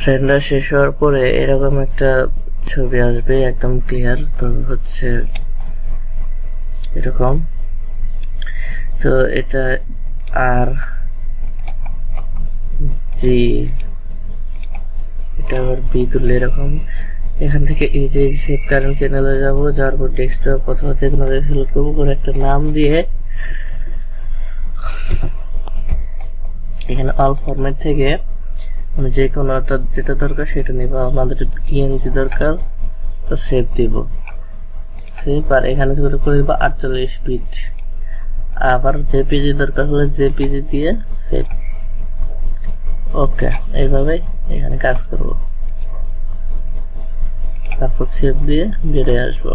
Render শেষ হওয়ার পরে এরকম একটা ছবি আসবে, একদম ক্লিয়ার। তো হচ্ছে এরকম। তো এটা আর জি, এটা আবার বি তুললে এরকম। এখান থেকে এই যে সেভ কারেন্ট চ্যানেলে যাব, যাওয়ার পর ডেস্কটপ অথবা যে কোনো জায়গায় সিলেক্ট করবো, করে একটা নাম দিয়ে এখানে অল ফরম্যাট থেকে আমি যে কোনোটা যেটা দরকার সেটা নিব। আমাদের ইএনজি দরকার, তো সেভ দিব, সেভ। আর এখানে করে দিব 48 বিট। আবার জেপিজি দরকার হলে জেপিজি দিয়ে সেভ। ওকে, এইভাবে এখানে কাজ করব, তারপর সেভ দিয়ে বেরিয়ে আসবো।